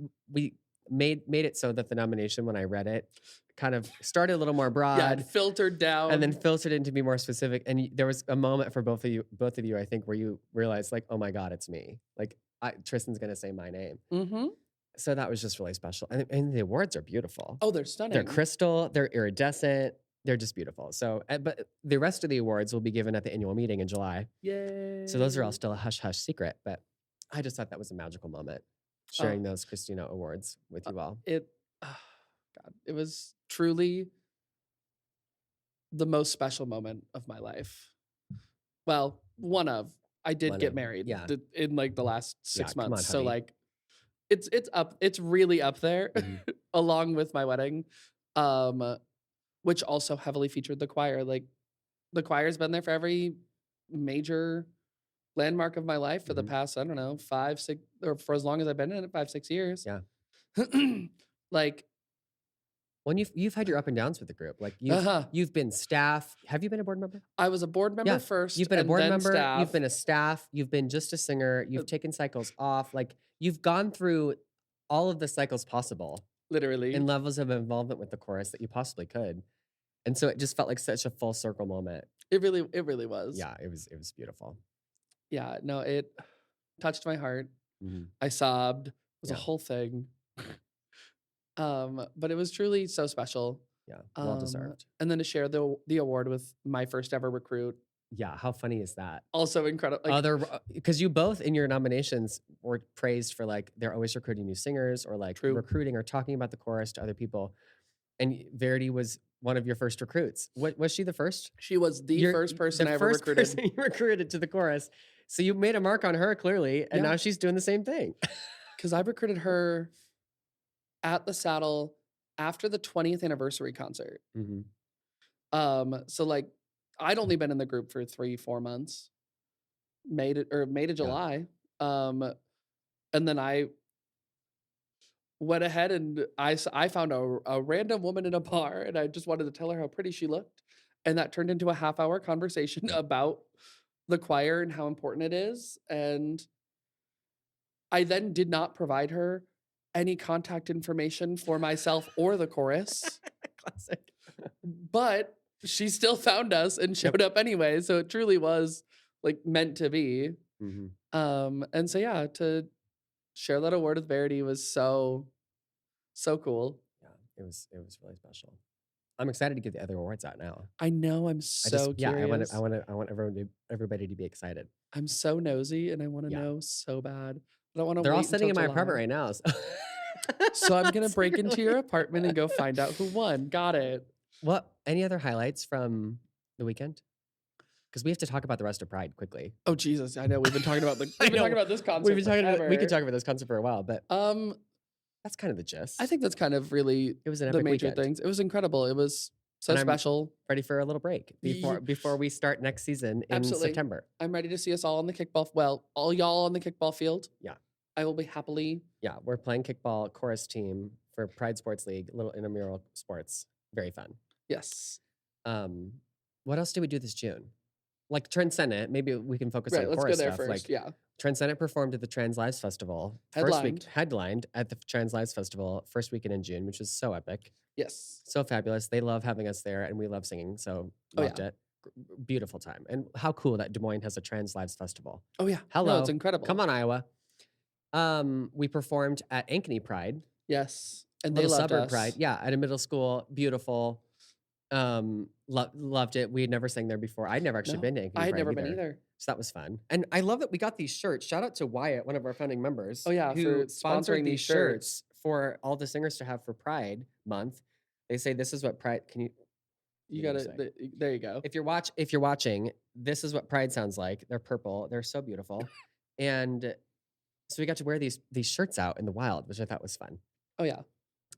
made it so that the nomination, when I read it, kind of started a little more Yeah, broad, it filtered down. and then filtered in to be more specific. And there was a moment for both of you, I think, where you realized, like, oh my God, it's me. Like, Tristan's gonna say my name. Mm-hmm. So that was just really special. And the awards are beautiful. Oh, they're stunning. They're crystal, they're iridescent, they're just beautiful. So, but the rest of the awards will be given at the annual meeting in July. Yay. So those are all still a hush hush secret. But I just thought that was a magical moment, sharing those Christina awards with you all. God, it was truly the most special moment of my life. Well, I did get married in like the last 6 months. Come on, so honey. like it's really up there along with my wedding. Which also heavily featured the choir. Like the choir's been there for every major landmark of my life for the past, I don't know, 5, 6, or for as long as I've been in it, 5, 6 years. Yeah. Like, when you've had your up and downs with the group, like you've been staff. Have you been a board member? I was a board member first. You've been a board member. Staff. You've been a staff. You've been just a singer. You've taken cycles off. Like, you've gone through all of the cycles possible, literally, in levels of involvement with the chorus that you possibly could. And so it just felt like such a full circle moment. It really was. Yeah, it was beautiful. Yeah, no, it touched my heart. I sobbed. It was a whole thing. But it was truly so special. Yeah, well deserved. And then to share the award with my first ever recruit. Yeah, how funny is that? Also incredible. Like, because you both in your nominations were praised for, like, they're always recruiting new singers, or like recruiting or talking about the chorus to other people. And Verity was one of your first recruits. Was she the first? She was the first person I ever recruited. Person you recruited to the chorus. So you made a mark on her, clearly, and now she's doing the same thing. Because I recruited her at the Saddle after the 20th anniversary concert. So like, I'd only been in the group for 3-4 months. May to July. And then I went ahead and I found a random woman in a bar, and I just wanted to tell her how pretty she looked. And that turned into a half-hour conversation about the choir and how important it is. And I then did not provide her any contact information for myself or the chorus. Classic. But she still found us and showed up anyway. So it truly was like meant to be. And so yeah, to share that award with Verity was so cool. Yeah, it was really special. I'm excited to get the other awards out now. I know. I'm so curious. I want everybody to be excited. I'm so nosy, and I want to know so bad. I don't want to. They're all sitting in my apartment right now. So I'm gonna break into your apartment and go find out who won. Got it. What? Any other highlights from the weekend? Because we have to talk about the rest of Pride quickly. Oh Jesus! I know we've been talking about this concert. We've been talking. We could talk about this concert for a while, but that's kind of the gist. I think that's kind of really it was an the epic major weekend. Things. It was incredible. It was so special. Ready for a little break before we start next season in September. I'm ready to see us all on the kickball. Well, all y'all on the kickball field. Yeah. I will be happily. Yeah, we're playing kickball chorus team for Pride Sports League, little intramural sports. Very fun. Yes. What else did we do this June? Like TRANScendent, maybe we can focus on let's chorus go there stuff. First. Like, TRANScendent performed at the Trans Lives Festival. Headlined at the Trans Lives Festival first weekend in June, which was so epic. Yes. So fabulous. They love having us there, and we love singing, so loved it. Beautiful time. And how cool that Des Moines has a Trans Lives Festival. Oh yeah. Hello. No, it's incredible. Come on, Iowa. We performed at Ankeny Pride. Yes. And they loved suburb us. Pride. Yeah, at a middle school. Beautiful. Loved it. We had never sang there before. I'd never actually been to Ankeny Pride. I had never been either. So that was fun. And I love that we got these shirts. Shout out to Wyatt, one of our founding members. Oh yeah, who for sponsored these shirts for all the singers to have for Pride Month. They say this is what Pride. Can you? You got it. There you go. If you're watching, this is what Pride sounds like. They're purple. They're so beautiful, and so we got to wear these shirts out in the wild, which I thought was fun. Oh yeah.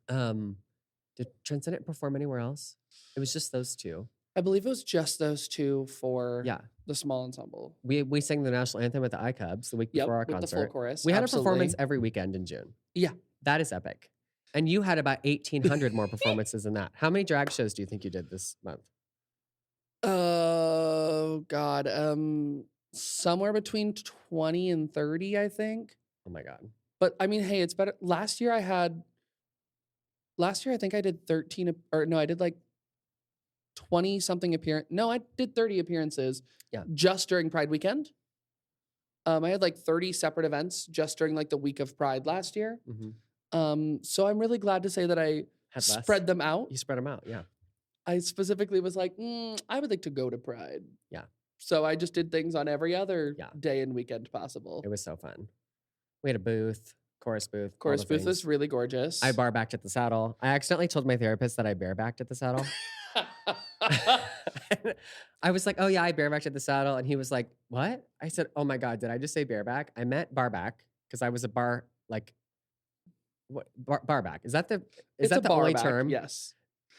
Did TRANScendent perform anywhere else? It was just those two. I believe it was just those two for Yeah. the small ensemble. We sang the national anthem at the iCubs the week Yep, before our with the full concert. chorus. We had a Absolutely. performance every weekend in June. Yeah. That is epic. And you had about 1,800 more performances than that. How many drag shows do you think you did this month? Oh God. Somewhere between 20 and 30, I think. Oh my God. But I mean, hey, it's better. Last year I think I did 13 or no, I did like 20 something appearance. No, I did 30 appearances just during Pride weekend. I had like 30 separate events just during like the week of Pride last year. So I'm really glad to say that I spread them out. You spread them out, yeah. I specifically was like, I would like to go to Pride. Yeah. So I just did things on every other day and weekend possible. It was so fun. We had a booth, chorus booth. Chorus booth was really gorgeous. I bar-backed at the saddle. I accidentally told my therapist that I barebacked at the saddle. I was like, oh yeah, I barebacked at the saddle. And he was like, what? I said, oh my God, did I just say bareback? I meant barback because I was a barback. Is that the only term? Yes.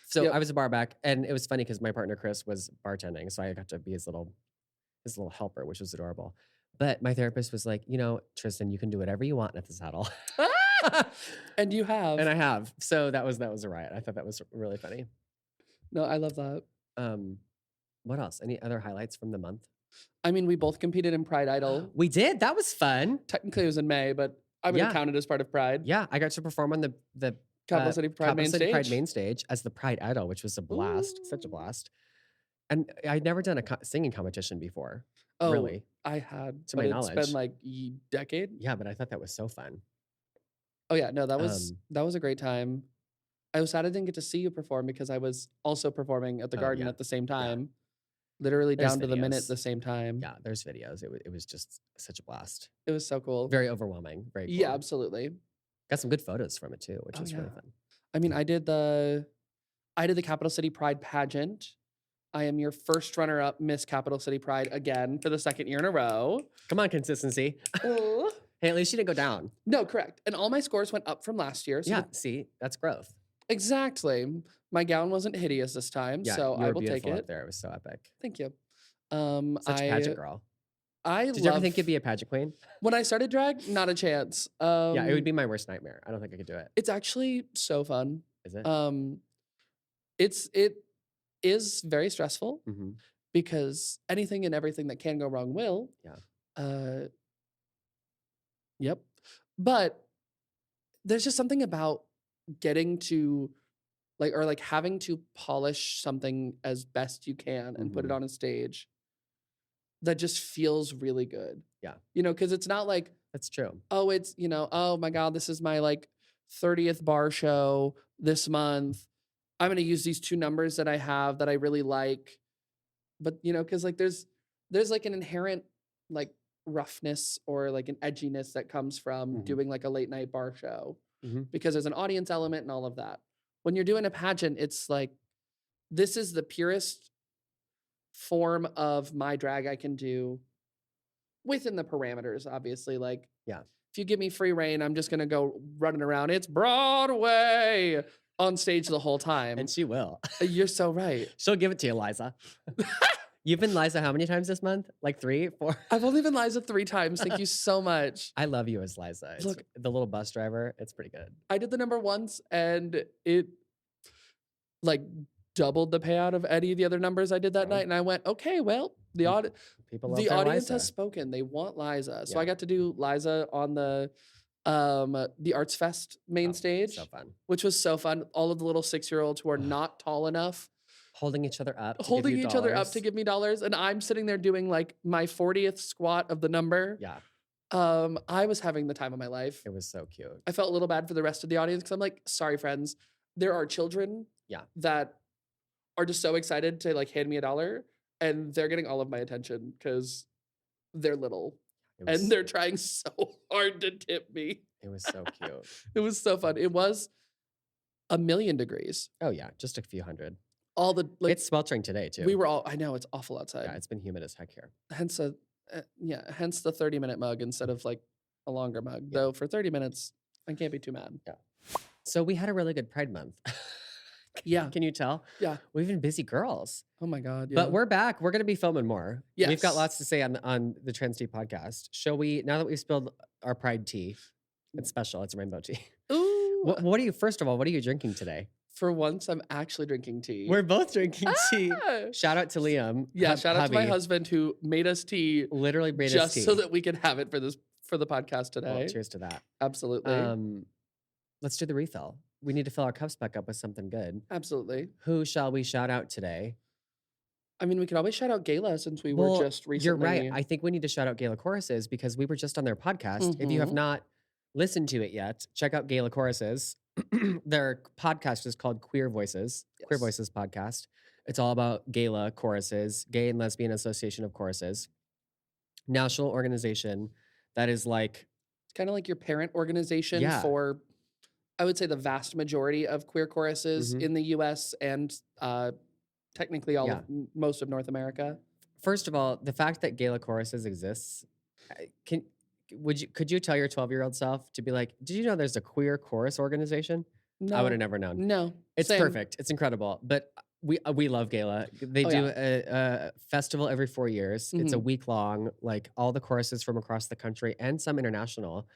So I was a barback, and it was funny because my partner Chris was bartending, so I got to be his little helper, which was adorable. But my therapist was like, Tristan, you can do whatever you want at the saddle. And you have. And I have. So that was a riot. I thought that was really funny. No, I love that. What else? Any other highlights from the month? I mean, we both competed in Pride Idol. We did. That was fun. Technically, it was in May, but I'm going to count it as part of Pride. Yeah, I got to perform on the Capital City Pride main stage as the Pride Idol, which was a blast. Such a blast. And I'd never done a singing competition before. Oh, really? I had. To my knowledge. It's been like a decade. Yeah, but I thought that was so fun. Oh yeah, no, that was a great time. I was sad I didn't get to see you perform because I was also performing at the Garden at the same time. Yeah. Literally down to the minute at the same time. Yeah, there's videos. It was just such a blast. It was so cool. Very overwhelming. Very cool. Yeah, absolutely. Got some good photos from it too, which was really fun. I mean, I did the Capital City Pride pageant. I am your first runner-up Miss Capital City Pride again for the second year in a row. Come on, consistency. Hey, at least you didn't go down. No, correct. And all my scores went up from last year. So see, that's growth. Exactly. My gown wasn't hideous this time, so I will take it. Up there. It was so epic. Thank you. Such a pageant girl. Did you ever think you'd be a pageant queen? When I started drag, not a chance. Yeah, it would be my worst nightmare. I don't think I could do it. It's actually so fun. Is it? It is very stressful because anything and everything that can go wrong will. Yeah. Yep. But there's just something about getting to having to polish something as best you can and put it on a stage that just feels really good. Yeah. Because it's not like, that's true. Oh, it's, oh my God, this is my 30th bar show this month. I'm going to use these two numbers that I have that I really like. But, because there's an inherent roughness or an edginess that comes from doing a late night bar show because there's an audience element and all of that. When you're doing a pageant, it's this is the purest form of my drag I can do within the parameters, obviously. If you give me free reign, I'm just going to go running around. It's Broadway on stage the whole time. And she will. You're so right. She'll give it to you, Liza. You've been Liza how many times this month? 3, 4? I've only been Liza 3 times. Thank you so much. I love you as Liza. Look, the little bus driver. It's pretty good. I did the number once and it doubled the payout of any of the other numbers I did that night. And I went, okay, well, the audience has spoken. They want Liza. So I got to do Liza on the Arts Fest main stage. So fun. Which was so fun. All of the little 6-year-olds who are not tall enough. Holding each other up to give me dollars. And I'm sitting there doing my 40th squat of the number. Yeah. I was having the time of my life. It was so cute. I felt a little bad for the rest of the audience because I'm sorry, friends. There are children that are just so excited to hand me $1 and they're getting all of my attention because they're little and they're trying so hard to tip me. It was so cute. It was so fun. It was 1,000,000 degrees. Oh yeah, just a few hundred. It's sweltering today too. We were all. I know it's awful outside. Yeah, it's been humid as heck here. Hence the 30-minute mug instead of a longer mug. Yeah. Though for 30 minutes, I can't be too mad. Yeah. So we had a really good Pride month. Yeah. Can you tell? Yeah. We've been busy girls. Oh my God. Yeah. But we're back. We're going to be filming more. We've got Yes. lots to say on the Trans Tea podcast. Shall we, now that we've spilled our pride tea, it's special. It's a rainbow tea. Ooh. What are you, first of all, what are you drinking today? For once, I'm actually drinking tea. We're both drinking tea. Ah! Shout out to Liam. Yeah, shout out to my hubby. husband who made us tea Literally made us just tea. so that we could have it for the podcast today. Well, cheers to that. Absolutely. Let's do the refill. We need to fill our cups back up with something good. Absolutely. Who shall we shout out today? I mean, we could always shout out Gala since we were just recently. You're right. I think we need to shout out Gala Choruses because we were just on their podcast. If you have Mhm. not listened to it yet, check out Gala Choruses. Their podcast is called Queer Voices, Queer Yes. Voices podcast. It's all about Gala Choruses, Gay and Lesbian Association of Choruses, national organization that is like, It's kind of like your parent organization Yeah. for, I would say, the vast majority of queer choruses Mhm. in the U.S. and technically Yeah. most of North America. first of all, the fact that Gala Choruses exists, could you tell your 12-year-old self to be like, did you know there's a queer chorus organization? No, I would have never known. No, It's same. perfect. It's incredible. But we love Gala. They Oh, do yeah. a festival every 4 years. It's a Mhm. week long. Like all the choruses from across the country and some international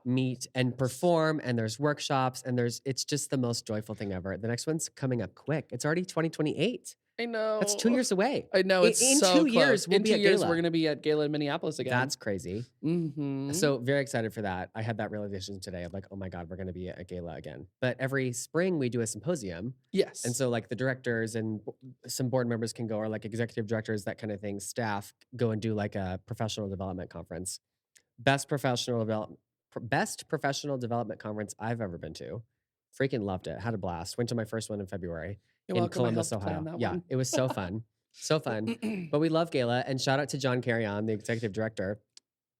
meet and perform. And there's workshops. And it's just the most joyful thing ever. The next one's coming up quick. It's already 2028. I know. That's 2 years away. I know. It's in so 2 years, close. we'll in be 2 at years, Gala. we're going to be at Gala in Minneapolis again. That's crazy. Mhm. So very excited for that. I had that realization today of like, oh my God, we're going to be at Gala again. But every spring we do a symposium. Yes. And so like the directors and some board members can go, or like executive directors, that kind of thing, staff go and do like a professional development conference. Best professional development conference I've ever been to. Freaking loved it. Had a blast. Went to my first one in February You're in welcome. I Columbus, helped plan Ohio. that Yeah, one. it was so fun. So fun. But we love Gala, and shout out to John Carrion, the executive director.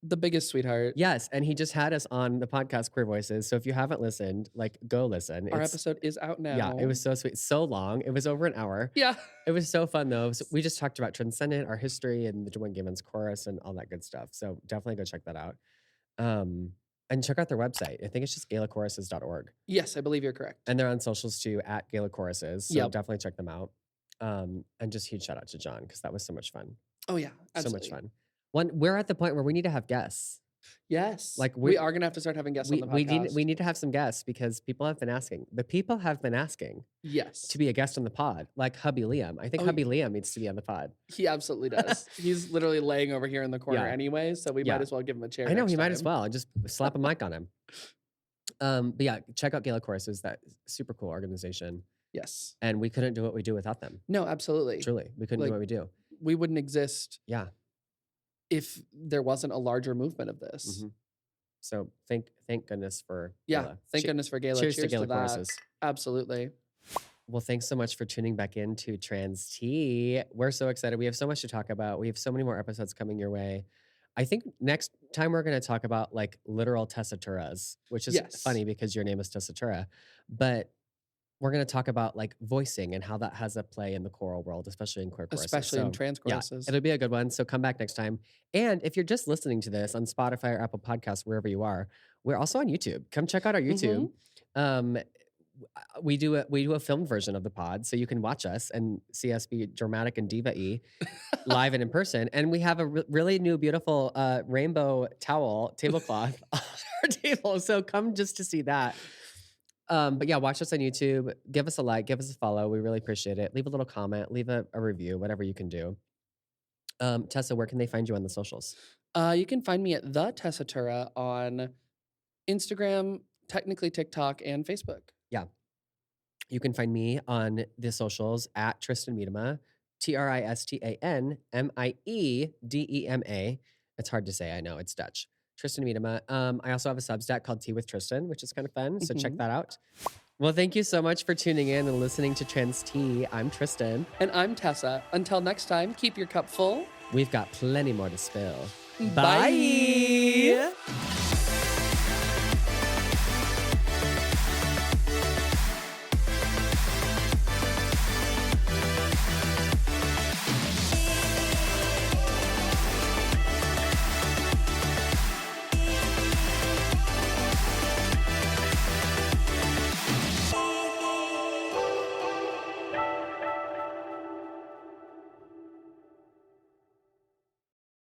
The biggest sweetheart. Yes, and he just had us on the podcast Queer Voices. So if you haven't listened, like go listen. Our episode is out now. Yeah, it was so sweet. So long. It was over an hour. Yeah. It was so fun though. So we just talked about Transcendent, our history, and the Joanne Gibbons chorus and all that good stuff. So definitely go check that out. And check out their website. I think it's just galachoruses.org. Yes, I believe you're correct. And they're on socials too at Gala Choruses. So Yep. definitely check them out. And just huge shout out to John because that was so much fun. Oh yeah, absolutely. So much fun. We're at the point where we need to have guests. Yes. Like, we we- are going to have to start having guests We, on the we podcast. need we need to have some guests because people have been asking. The people have been asking Yes. to be a guest on the pod, like Hubby Liam. I think Oh, Hubby Liam needs to be on the pod. He absolutely does. He's literally laying over here in the corner Yeah. anyway, so we Yeah. might as well give him a chair. I know next he might as time. well. Just slap a mic on him. But yeah, check out Gala Choruses. That super cool organization, Yes. and we couldn't do what we do without them. No, absolutely. Truly, we couldn't do Like, what we do. We wouldn't exist Yeah. if there wasn't a larger movement of this. Mhm. So thank goodness for Yeah. Gala. Thank goodness for Gala. Cheers to Gala that. Choruses. Absolutely. Well, thanks so much for tuning back in to Trans Tea. We're so excited. We have so much to talk about. We have so many more episodes coming your way. I think next time we're going to talk about like literal Tessa Turas, which is Yes. funny because your name is Tessa Tura. But we're going to talk about like voicing and how that has a play in the choral world, especially in queer choruses. Especially in So, trans yeah, choruses. it'll be a good one. So come back next time. And if you're just listening to this on Spotify or Apple Podcasts, wherever you are, we're also on YouTube. Come check out our YouTube. We do a filmed version of the pod, so you can watch us and see us be dramatic and diva-y live and in person. And we have a really new, beautiful rainbow tablecloth on our table. So come just to see that. But yeah, watch us on YouTube. Give us a like, give us a follow. We really appreciate it. Leave a little comment, leave a review, whatever you can do. Tessa, where can they find you on the socials? You can find me at the Tessa Tura on Instagram, technically TikTok, and Facebook. You can find me on the socials at Tristan Miedema, TRISTAN MIEDEMA. It's hard to say, I know, it's Dutch. Tristan Miedema. I also have a Substack called Tea with Tristan, which is kind of fun, so check Mhm. that out. Well, thank you so much for tuning in and listening to Trans Tea. I'm Tristan. And I'm Tessa. Until next time, keep your cup full. We've got plenty more to spill. Bye.